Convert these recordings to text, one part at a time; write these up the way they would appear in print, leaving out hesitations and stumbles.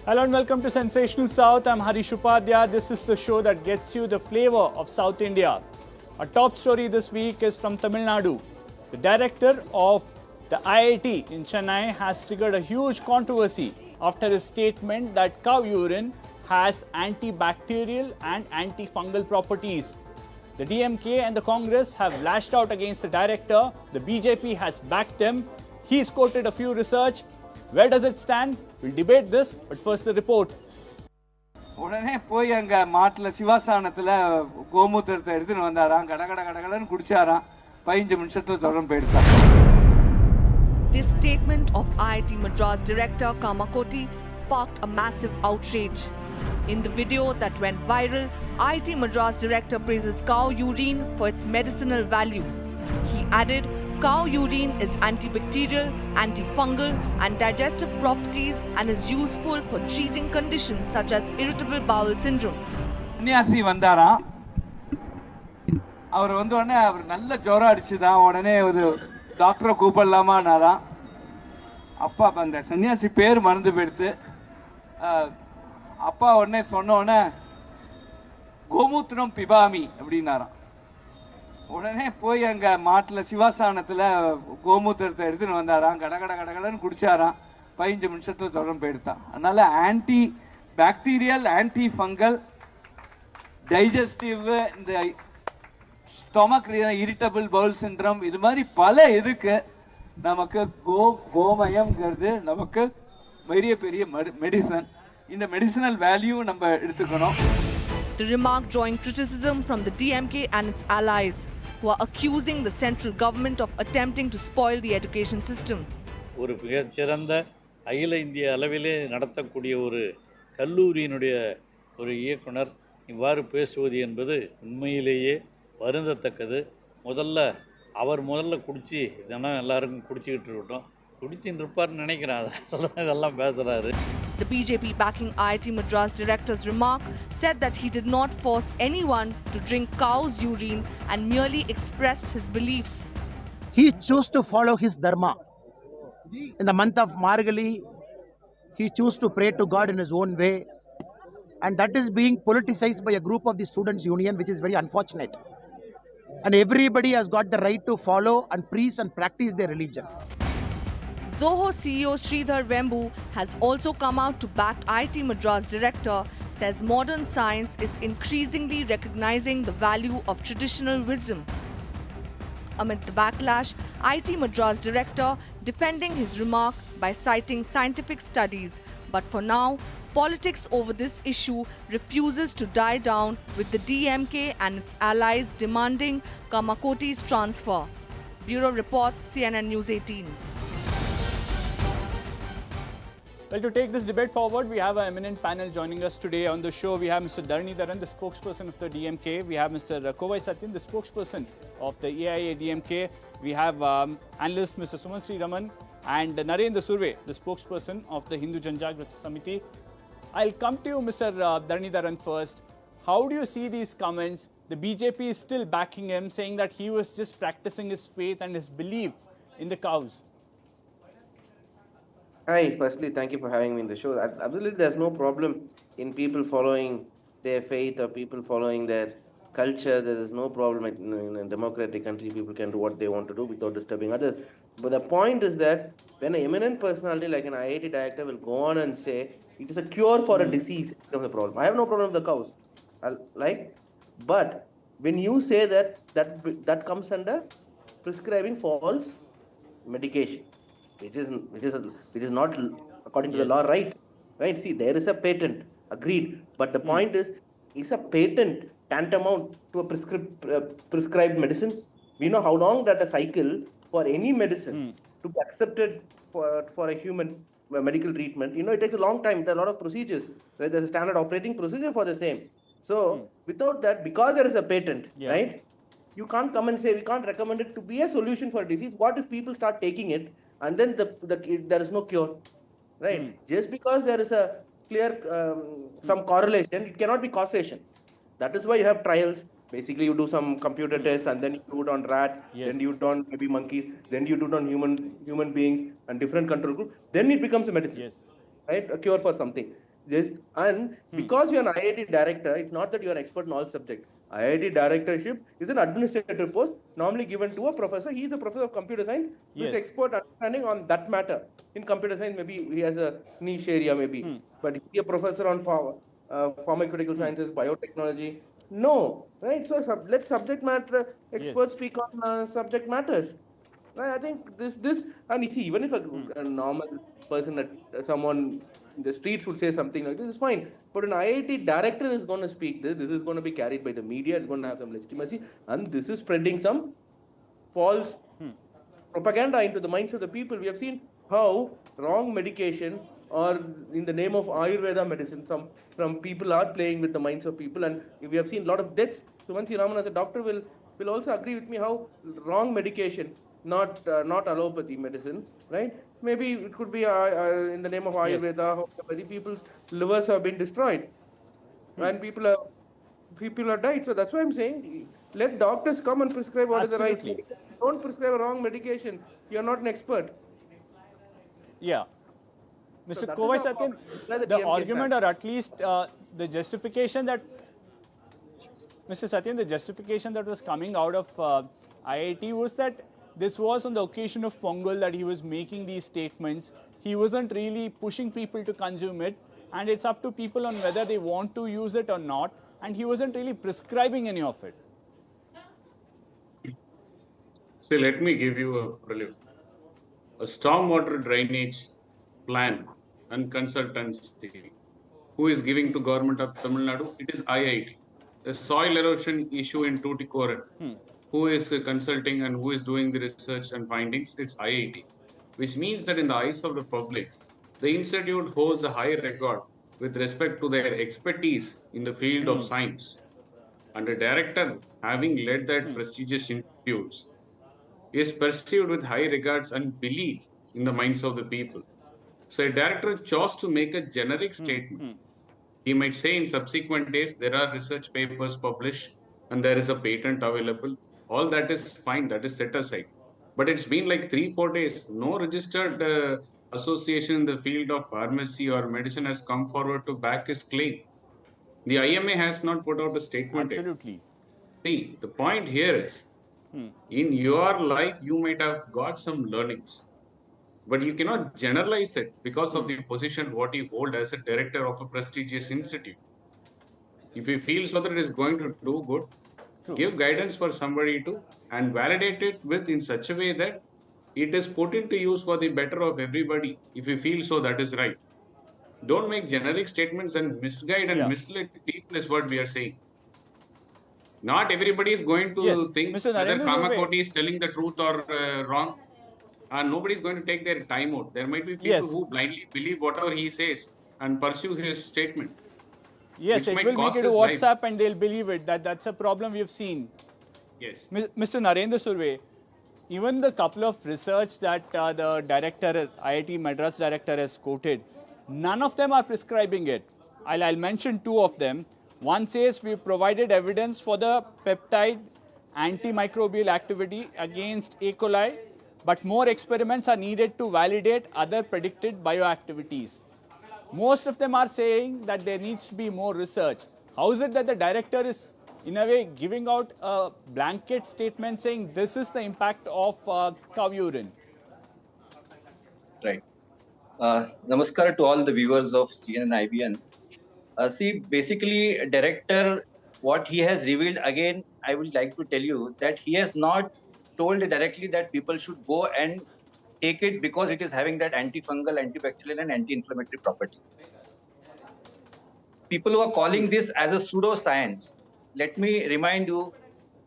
Hello and welcome to Sensational South. I'm Harish Upadhyay. This is the show that gets you the flavor of South India. Our top story this week is from Tamil Nadu. The director of the IIT in Chennai has triggered a huge controversy after his statement that cow urine has antibacterial and antifungal properties. The DMK and the Congress have lashed out against the director. The BJP has backed him. He's quoted a few research. Where does it stand? We'll debate this, but first the report. உடனே போய் அங்க மாட்டுல சிவாஸ்தானத்துல கோமூத்திரத்தை எடுத்துன்னு வந்தாராம். கடகடன்னு குடிச்சாராம். 15 நிமிஷத்துல தொடர்ந்து போயிடுச்சாம். This statement of IIT Madras Director Kamakoti sparked a massive outrage. In the video that went viral, IIT Madras Director praises cow urine for its medicinal value. He added, cow urine is antibacterial, antifungal and digestive properties and is useful for treating conditions such as irritable bowel syndrome. சன்னியாசி வந்தாராம். அவர் உடனே அவர் நல்ல ஜுரம் அடிச்சுதான். உடனே ஒரு டாக்டரை கூப்பிடலாமான்னாராம். அப்பா அந்த சன்னியாசி பேர் மறந்து போயிடுத்து. அப்பா உடனே சொன்ன உடனே கோமூத்திரம் பிபாமி அப்படின்னாராம். உடனே போய் அங்க மாட்டுல சிவாஸ்தானத்துல கோமூத்திரத்தை எடுத்துன்னு வந்தாராம். கடகடன்னு குடிச்சாராம். 15 நிமிஷத்துல தொடர்ந்து போயிடுத்தான். அதனால anti bacterial, anti fungal, digestive, இந்த ஸ்டொமக் இரிட்டபிள் பவுல் சிண்ட்ரம், இது மாதிரி பல இதுக்கு நமக்கு கோமயம்ங்கிறது நமக்கு பெரிய மெடிசன். இந்த மெடிசினல் வேல்யூ நம்ம எடுத்துக்கணும். The remark drawing criticism from the DMK and its allies, who are accusing the central government of attempting to spoil the education system. ஒரு மிகச்சிறந்த அகில இந்திய அளவிலே நடத்தக்கூடிய ஒரு கல்லூரியினுடைய ஒரு இயக்குனர் இவ்வாறு பேசுவது என்பது உண்மையிலேயே வருந்தத்தக்கது. அவர் முதல்ல குடிச்சு இதெல்லாம் எல்லாருக்கும் குடிச்சிக்கிட்டு இருக்கட்டும், குடிச்சின்னு இருப்பார்னு நினைக்கிறேன். இதெல்லாம் பேசுகிறாரு. The BJP backing IIT Madras director's remark said that he did not force anyone to drink cow's urine and merely expressed his beliefs. He chose to follow his dharma. In the month of Margali, he chose to pray to God in his own way, and that is being politicized by a group of the students' union, which is very unfortunate. And everybody has got the right to follow and preach and practice their religion. Zoho CEO Sridhar Vembu has also come out to back IIT Madras director, says modern science is increasingly recognizing the value of traditional wisdom. Amid the backlash, IIT Madras director defending his remark by citing scientific studies, but for now, politics over this issue refuses to die down, with the DMK and its allies demanding Kamakoti's transfer. Bureau Report, CNN News 18. Well, to take this debate forward, we have an eminent panel joining us today on the show. We have Mr. Dharanidharan, the spokesperson of the DMK. We have Mr. Kovai Satyan, the spokesperson of the AIA DMK. We have Analyst Mr. Sumanth Raman and Narendra Surve, the spokesperson of the Hindu Janjagriti Samiti. I'll come to you, Mr. Dharanidharan, first. How do you see these comments? The BJP is still backing him, saying that he was just practicing his faith and his belief in the cows. Hi, firstly, thank you for having me in the show. Absolutely, there's no problem in people following their faith or people following their culture. There is no problem in a democratic country. People can do what they want to do without disturbing others. But the point is that when an eminent personality like an IIT director will go on and say it is a cure for a disease, it becomes a problem. I have no problem with the cows. But when you say that comes under prescribing false medication, which is not according to the law, right? See, there is a patent, agreed. But the point is a patent tantamount to a prescribed medicine? We know how long that a cycle for any medicine to be accepted for a human medical treatment. It takes a long time. There are a lot of procedures. Right? There's a standard operating procedure for the same. So, without that, because there is a patent, right? You can't come and say we can't recommend it to be a solution for a disease. What if people start taking it and then there is no cure, right? Just because there is a clear some correlation, it cannot be causation. That is why you have trials. Basically, you do some computer test and then you do it on rats, then you do it on maybe monkeys, then you do it on human beings and different control group. Then it becomes a medicine, right? A cure for something. And because you're an IIT director, it's not that you're an expert in all subjects. IIT directorship is an administrative post normally given to a professor. He's a professor of computer science who is Yes. expert understanding on that matter. In computer science, maybe he has a niche area, maybe. But he's a professor on pharmaceutical sciences, biotechnology. No, right? So let subject matter experts speak on subject matters. Right? I think this, and you see, even if a normal person, someone in the streets would say something like this, is fine. But an IIT director is going to speak this is going to be carried by the media, it's going to have some legitimacy, and this is spreading some false propaganda into the minds of the people. We have seen how wrong medication or in the name of Ayurveda medicine, from people are playing with the minds of people, and we have seen a lot of deaths. Sumanth Raman as a doctor will also agree with me how wrong medication, not allopathy medicine, right? Maybe it could be in the name of Ayurveda, many people's livers have been destroyed, and people have died. So that's why I'm saying, let doctors come and prescribe what is the right Absolutely. medication. Don't prescribe a wrong medication. You're not an expert. Yeah. Mr. that is Kovai how- Satyan, where the the DMK argument, stands. or at least the justification that, Mr. Satyan, the justification that was coming out of IIT was that this was on the occasion of Pongal that he was making these statements. He wasn't really pushing people to consume it, and it's up to people on whether they want to use it or not, and he wasn't really prescribing any of it. See, let me give you a prelude. A stormwater drainage plan and consultancy. Who is giving to government of Tamil Nadu? It is IIT. The soil erosion issue in Tuticorin. Who is consulting and who is doing the research and findings? It's IIT. Which means that in the eyes of the public, the institute holds a high record with respect to their expertise in the field of science. And a director, having led that prestigious institutes, is perceived with high regards and belief in the minds of the people. So a director chose to make a generic statement. He might say in subsequent days, there are research papers published and there is a patent available. All that is fine, that is set aside. But it's been like 3-4 days. No registered association in the field of pharmacy or medicine has come forward to back his claim. The IMA has not put out a statement yet. Absolutely. See, the point here is, in your life, you might have got some learnings, but you cannot generalize it because of the position what you hold as a director of a prestigious institute. If you feel so that it is going to do good, give guidance for somebody to and validate it with in such a way that it is put into use for the better of everybody. If you feel so that is right. Don't make generic statements and misguide and mislead people is what we are saying. Not everybody is going to Yes, think Mr. whether Narendra Surve. Kamakoti is telling the truth or wrong. And nobody is going to take their time out. There might be people who blindly believe whatever he says and pursue his statement. Yes, which it might will make cost it to his life. WhatsApp and they'll believe it. That's a problem we've seen. Yes. Mr. Narendra Surve, even the couple of research that the director, IIT Madras director has quoted, none of them are prescribing it. I'll mention two of them. One says we provided evidence for the peptide antimicrobial activity against E. coli, but more experiments are needed to validate other predicted bioactivities. Most of them are saying that there needs to be more research. How is it that the director is, in a way, giving out a blanket statement saying this is the impact of cow urine? Right. Namaskar to all the viewers of CNN IBN. See, basically, director, what he has revealed, again, I would like to tell you that he has not told directly that people should go and take it because it is having that antifungal, antibacterial, and anti-inflammatory property. People who are calling this as a pseudoscience, let me remind you,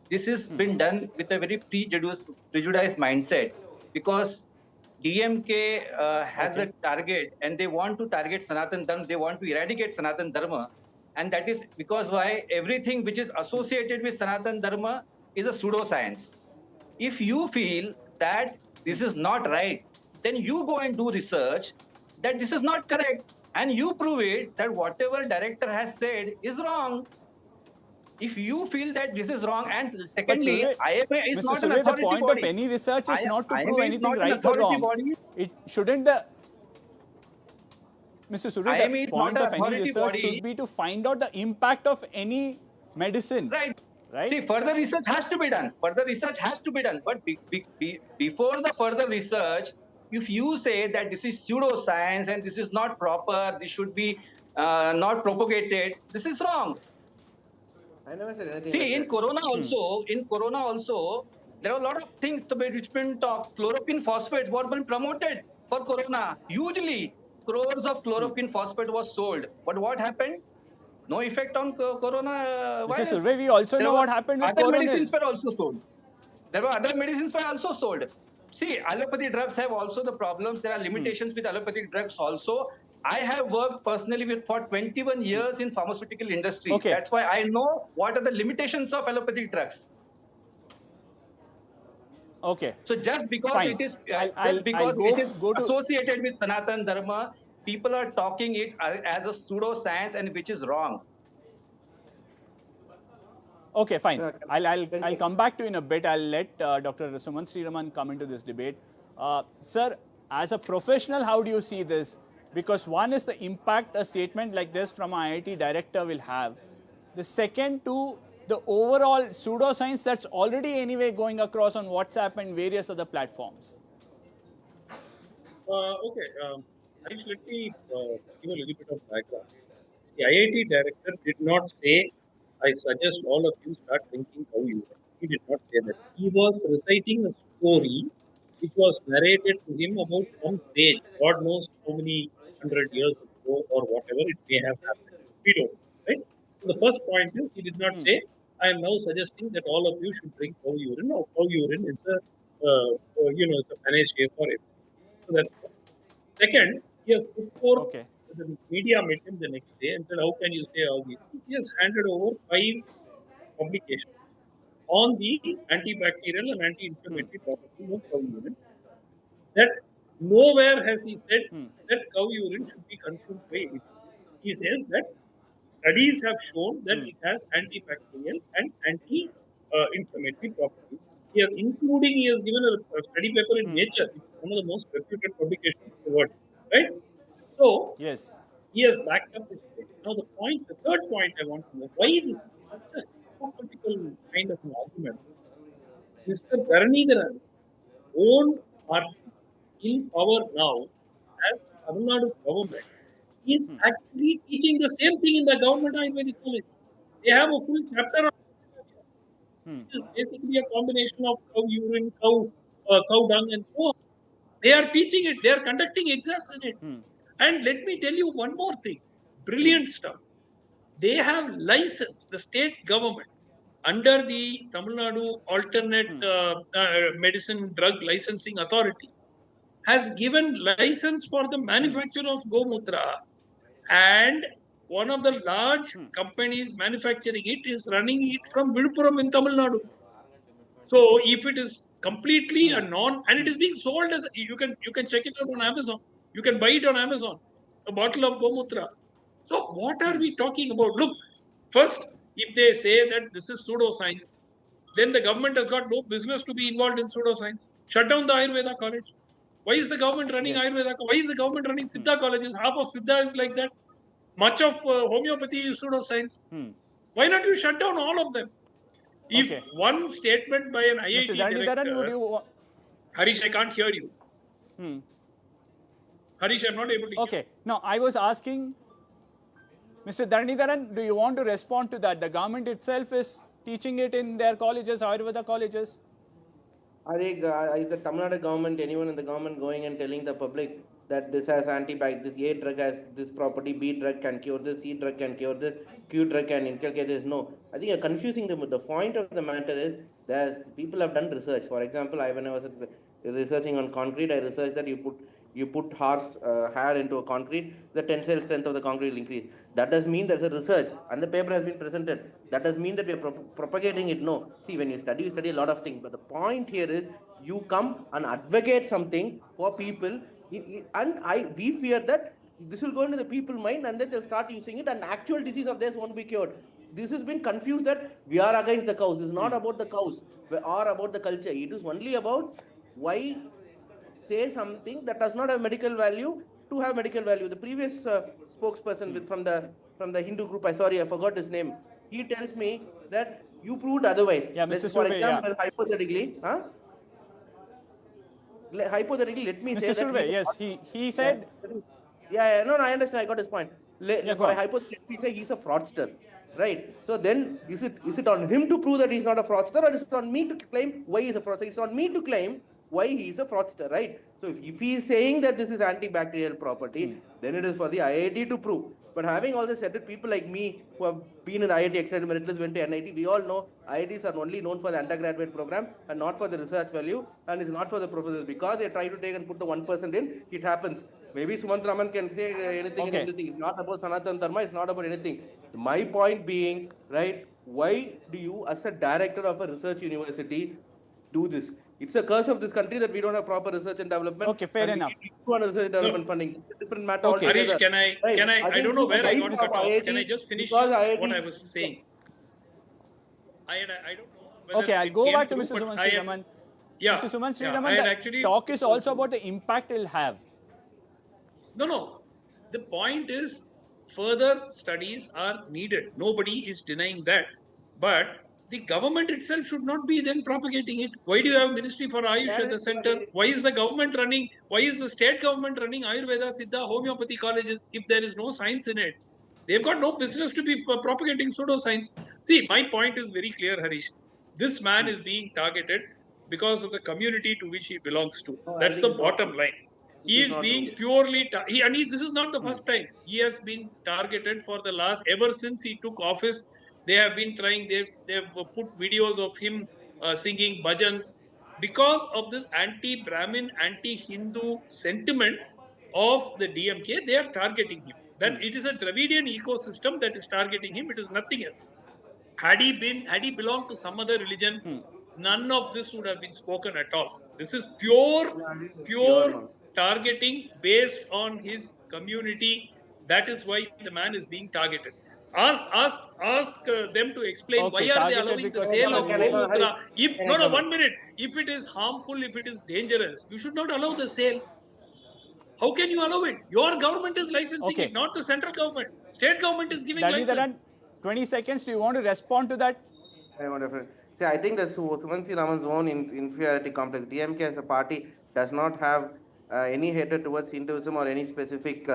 this has been done with a very prejudiced mindset because DMK has a target and they want to target Sanatan Dharma, they want to eradicate Sanatan Dharma, and that is because why everything which is associated with Sanatan Dharma is a pseudoscience. If you feel that this is not right, then you go and do research that this is not correct and you prove it that whatever director has said is wrong. If you feel that this is wrong, and secondly, Surve, IMA is Mr. not an Surve, authority the point body. of any research is not to IMA prove is anything not an right or authority wrong. body. It shouldn't the Mr. Surve, IIM the is not point an of any authority research body. should be to find out the impact of any medicine. Right. Right? See, further research has to be done. Further research has to be done. But before the further research, if you say that this is pseudoscience and this is not proper, this should be not propagated, this is wrong. I never said anything See, like in that. Corona also, there are a lot of things which been talked. Chloroquine phosphate, what been promoted for Corona? Hugely, crores of chloroquine phosphate was sold. But what happened? No effect on Corona Mr. virus. Surve, we also There know was what happened with other Coronil. medicines were also sold. There were other medicines were also sold. See, allopathy drugs have also the problems. There are limitations with allopathic drugs also. I have worked personally with for 21 years in pharmaceutical industry. Okay. That's why I know what are the limitations of allopathic drugs. Okay. So just because Fine. it is I'll go to associated with Sanatan Dharma, people are talking it as a pseudoscience, and which is wrong. Okay, fine. Yeah, I'll come back to you in a bit. I'll let Dr. Sumanth Raman come into this debate. Sir, as a professional, how do you see this? Because one is the impact a statement like this from an IIT director will have. The second, to the overall pseudoscience that's already anyway going across on WhatsApp and various other platforms. Okay, Harish, let me give a little bit of background. The IIT director did not say, I suggest all of you start drinking cow urine. He did not say that. He was reciting a story which was narrated to him about some sage, God knows how many 100 years ago or whatever it may have happened. We don't know, right? So the first point is, he did not say, I am now suggesting that all of you should drink cow urine, or cow urine is a, it's a panacea for it. So that's one. Second, he has put forth, Okay. the media met him the next day and said, how can you say all these things? He has handed over 5 publications on the antibacterial and anti-inflammatory properties of cow urine. That nowhere has he said that cow urine should be consumed by anyone. He says that studies have shown that it has antibacterial and anti-inflammatory properties. He has given a study paper in Nature, which is one of the most reputed publications in the world, right? So, Yes. he has backed up his claim. Now, the third point I want to know, why this is such a hypocritical kind of an argument. Mr. Dharanidharan's own party in power now, as Tamil Nadu government, is actually teaching the same thing in the government Ayurvedic college. They have a full chapter on it is basically a combination of cow urine, cow dung, and so on. They are teaching it. They are conducting exams in it. And let me tell you one more thing. Brilliant stuff. They have licensed the state government under the Tamil Nadu Alternate Medicine Drug Licensing Authority has given license for the manufacture of Gomutra, and one of the large companies manufacturing it is running it from Viluppuram in Tamil Nadu. So if it is completely a and it is being sold as, you can check it out on Amazon. You can buy it on Amazon, a bottle of Gomutra. So what are we talking about? Look, first, if they say that this is pseudoscience, then the government has got no business to be involved in pseudoscience. Shut down the Ayurveda college. Why is the government running Ayurveda? Why is the government running Siddha colleges? Half of Siddha is like that. Much of homeopathy is pseudoscience. Why not you shut down all of them? If one statement by an IIT director, Harish, I can't hear you. Harish, I'm not able to hear. Okay. Now, I was asking, Mr. Dharanidharan, do you want to respond to that? The government itself is teaching it in their colleges, Ayurveda colleges. Are the Tamil Nadu government, anyone in the government going and telling the public that this has this A drug has this property, B drug can cure this, C drug can cure this, Q drug can inculcate this? No. I think you're confusing them. The point of the matter is people have done research. For example, when I was researching on concrete, I researched that you put horse hair into a concrete, the tensile strength of the concrete will increase. That does mean there's a research and the paper has been presented. That does mean that we are propagating it. No. See, when you study a lot of things. But the point here is you come and advocate something for people, and we fear that this will go into the people's mind and then they'll start using it and actual disease of theirs won't be cured. This has been confused that we are against the cows. It's not about the cows or about the culture. It is only about why say something that does not have medical value to have medical value. The previous spokesperson from the Hindu group, I forgot his name. He tells me that you proved otherwise. Yeah, Mr. For Surve, example, hypothetically, hypothetically, let me say Mr. that Surve, yes, he said. No, I understand. I got his point. For a hypothesis, let me say he's a fraudster, right? So then, is it on him to prove that he's not a fraudster, or is it on me to claim why he's a fraudster? It's on me to claim why he's a fraudster, right? So if he is saying that this is antibacterial property, then it is for the IIT to prove. But having all this said, that people like me who have been in IIT, extended meritless, went to NIT, we all know IITs are only known for the undergraduate program and not for the research value, and it's not for the professors. Because they try to take and put the 1% in, it happens. Maybe Sumanth Raman can say anything and everything. It's not about Sanatan Dharma, it's not about anything. My point being, right, why do you, as a director of a research university, do this? It's a curse of this country that we don't have proper research and development. Okay, fair enough. We need research and development funding. It's a different matter Okay. altogether. Harish, I don't know where I got cut off. Can I just finish what I was saying? I don't know whether Okay, I'll it go came back to through, Mr. but Sumanth I- Raman. Yeah, Mr. Sumanth yeah, Raman, I had the actually- talk is also about the impact it'll have. No. The point is, further studies are needed. Nobody is denying that. But the government itself should not be then propagating it. Why do you have Ministry for Ayush at the center? Why is the government running? Why is the state government running Ayurveda, Siddha, homeopathy colleges if there is no science in it? They've got no business to be propagating pseudoscience. See, my point is very clear, Harish. This man is being targeted because of the community to which he belongs to. That's the bottom line. He is being purely, this is not the first time. He has been targeted for the last, ever since he took office. They have been trying, they've put videos of him singing bhajans. Because of this anti-Brahmin, anti-Hindu sentiment of the DMK, they are targeting him. That it is a Dravidian ecosystem that is targeting him, it is nothing else. Had he belonged to some other religion, none of this would have been spoken at all. This is pure targeting based on his community. That is why the man is being targeted. Ask them to explain why are they allowing the sale of Gomutra. 1 minute. If it is harmful, if it is dangerous, you should not allow the sale. How can you allow it? Your government is licensing it, not the central government. State government is giving license. 20 seconds. Do you want to respond to that? I think that Sumanth Raman's own inferiority complex. DMK as a party does not have any hatred towards Hinduism or any specific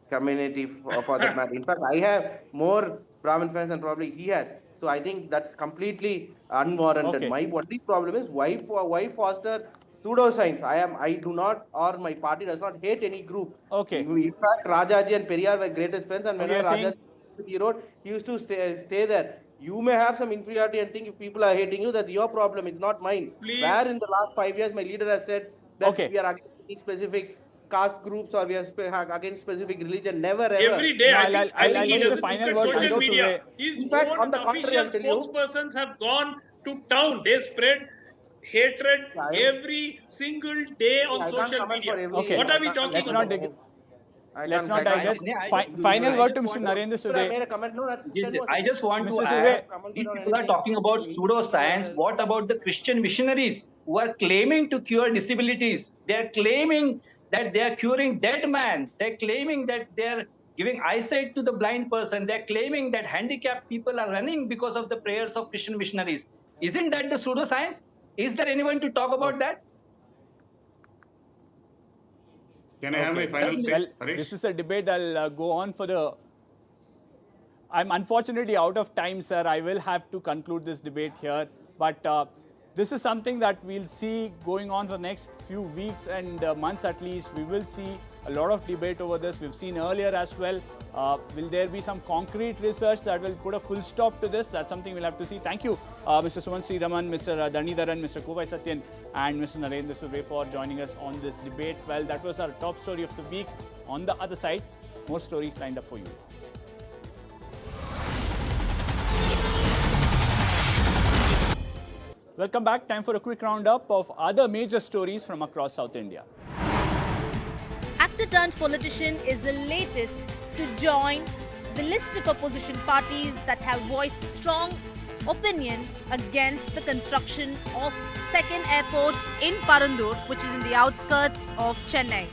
community for that matter. In fact, I have more Brahmin fans than probably he has. So I think that's completely unwarranted. My only problem is why foster pseudoscience? I do not, or my party does not hate any group. Okay. In fact, Rajaji and Periyar were greatest friends, and whenever Rajaji wrote, he used to stay there. You may have some inferiority and think if people are hating you, that's your problem. It's not mine. Please. Where in the last 5 years, my leader has said that we are against any specific caste groups or we are against specific religion. Never ever. Every day, I'll give the final word to social Mr. media. Surve. His In fact, own on the contrary, I'll official tell you. spokespersons have gone to town. They spread hatred every single day on social media. What are we talking about? Let's not digress. Final word to Mr. Narendra Surve. I just want to Mr. add, Surve. these people are talking about pseudoscience. What about the Christian missionaries who are claiming to cure disabilities? They are claiming that they are curing dead man. They are claiming that they are giving eyesight to the blind person. They are claiming that handicapped people are running because of the prayers of Christian missionaries. Isn't that the pseudoscience? Is there anyone to talk about that? Can I have my final say, Harish? This is a debate I'll go on for the... I'm unfortunately out of time, sir. I will have to conclude this debate here. But this is something that we'll see going on for the next few weeks and months at least. We will see a lot of debate over this. We've seen earlier as well. Will there be some concrete research that will put a full stop to this? That's something we'll have to see. Thank you, Mr. Sumanth Raman, Mr. Dhanidharan, Mr. Kovai Satyan, and Mr. Narendra Surve for joining us on this debate. Well, that was our top story of the week. On the other side, more stories lined up for you. Welcome back. Time for a quick roundup of other major stories from across South India. Actor turned politician is the latest to join the list of opposition parties that have voiced strong opinion against the construction of second airport in Parandur, which is in the outskirts of Chennai.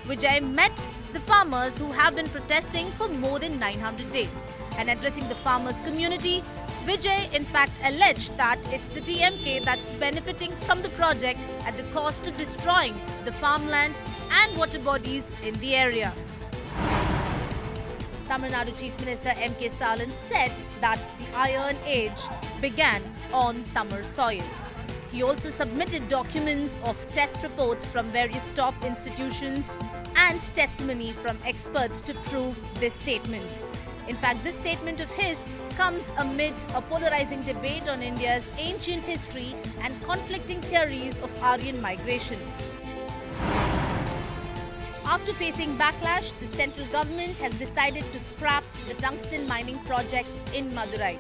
Vijay met the farmers who have been protesting for more than 900 days. And addressing the farmers' community, Vijay in fact alleged that it's the DMK that's benefiting from the project at the cost of destroying the farmland and water bodies in the area. Tamil Nadu Chief Minister M.K. Stalin said that the Iron Age began on Tamil soil. He also submitted documents of test reports from various top institutions and testimony from experts to prove this statement. In fact, this statement of his comes amid a polarizing debate on India's ancient history and conflicting theories of Aryan migration. After facing backlash, the central government has decided to scrap the tungsten mining project in Madurai.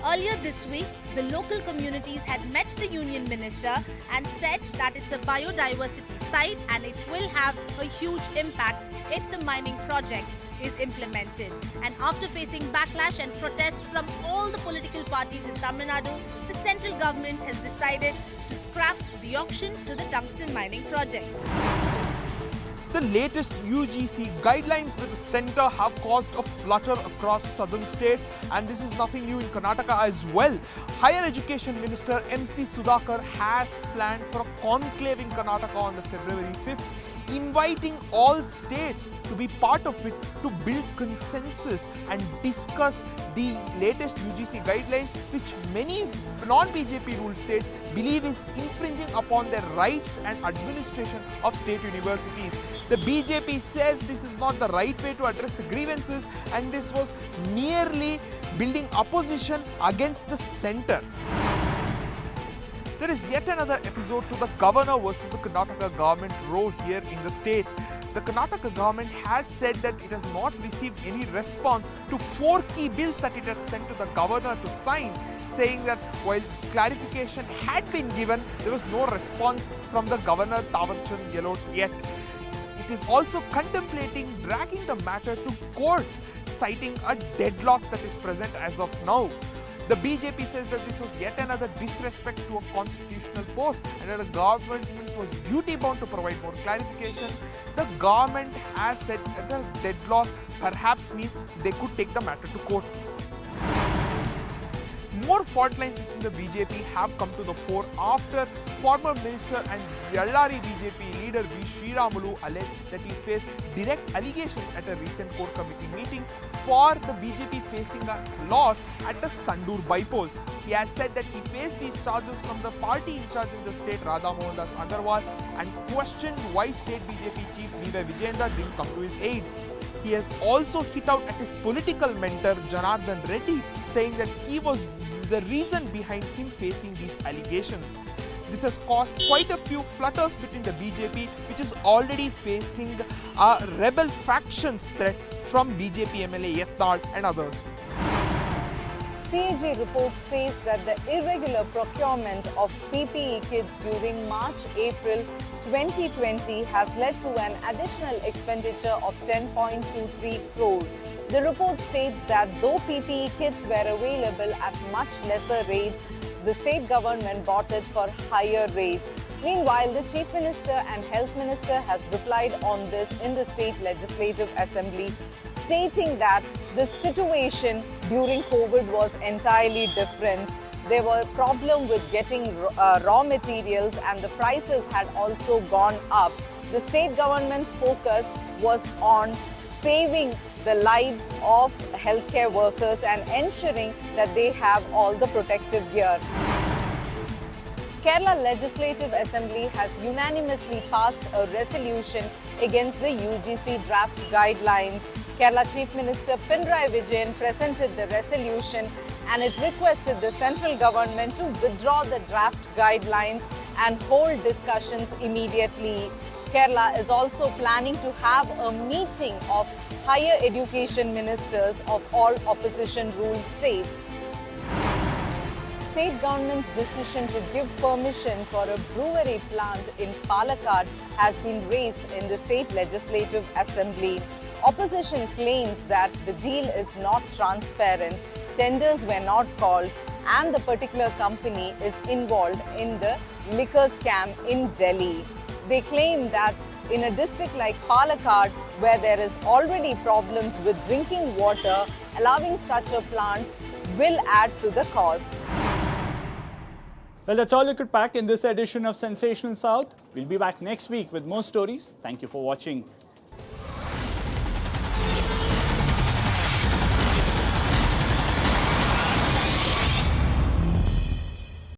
Earlier this week, the local communities had met the union minister and said that it's a biodiversity site and it will have a huge impact if the mining project is implemented. And after facing backlash and protests from all the political parties in Tamil Nadu, the central government has decided to scrap the auction to the tungsten mining project. The latest UGC guidelines with the centre have caused a flutter across southern states, and this is nothing new in Karnataka as well. Higher Education Minister MC Sudhakar has planned for a conclave in Karnataka on the February 5th, inviting all states to be part of it to build consensus and discuss the latest UGC guidelines, which many non-BJP ruled states believe is infringing upon their rights and administration of state universities. The BJP says this is not the right way to address the grievances, and this was merely building opposition against the centre. There is yet another episode to the governor versus the Karnataka government row here in the state. The Karnataka government has said that it has not received any response to 4 key bills that it had sent to the governor to sign, saying that while clarification had been given, there was no response from the governor Tawarchand Gehlot yet. It is also contemplating dragging the matter to court, citing a deadlock that is present as of now. The BJP says that this was yet another disrespect to a constitutional post and that the government was duty bound to provide more clarification. The government has said that the deadlock perhaps means they could take the matter to court. More fault lines within the BJP have come to the fore after former minister and Yallari BJP leader V. Sriramulu alleged that he faced direct allegations at a recent core committee meeting for the BJP facing a loss at the Sandur bypolls. He has said that he faced these charges from the party in charge in the state, Radha Mohandas Agarwal, and questioned why state BJP chief B.Y. Vijayendra didn't come to his aid. He has also hit out at his political mentor Janardhan Reddy, saying that he was the reason behind him facing these allegations. This has caused quite a few flutters between the BJP, which is already facing a rebel factions threat from BJP MLA Yettal and others. CAG report says that the irregular procurement of PPE kits during March-April 2020 has led to an additional expenditure of 10.23 crore. The report states that though PPE kits were available at much lesser rates, the state government bought it for higher rates. Meanwhile, the Chief Minister and Health Minister has replied on this in the State Legislative Assembly, stating that the situation during COVID was entirely different. There were problems with getting raw materials and the prices had also gone up. The state government's focus was on saving the lives of healthcare workers and ensuring that they have all the protective gear. Kerala Legislative Assembly has unanimously passed a resolution against the UGC draft guidelines. Kerala Chief Minister Pinarayi Vijayan presented the resolution and it requested the central government to withdraw the draft guidelines and hold discussions immediately. Kerala is also planning to have a meeting of higher education ministers of all opposition ruled states. State government's decision to give permission for a brewery plant in Palakkad has been raised in the State Legislative Assembly. Opposition claims that the deal is not transparent, tenders were not called, and the particular company is involved in the liquor scam in Delhi. They claim that in a district like Palakkad, where there is already problems with drinking water, allowing such a plant will add to the cause. Well, that's all you could pack in this edition of Sensational South. We'll be back next week with more stories. Thank you for watching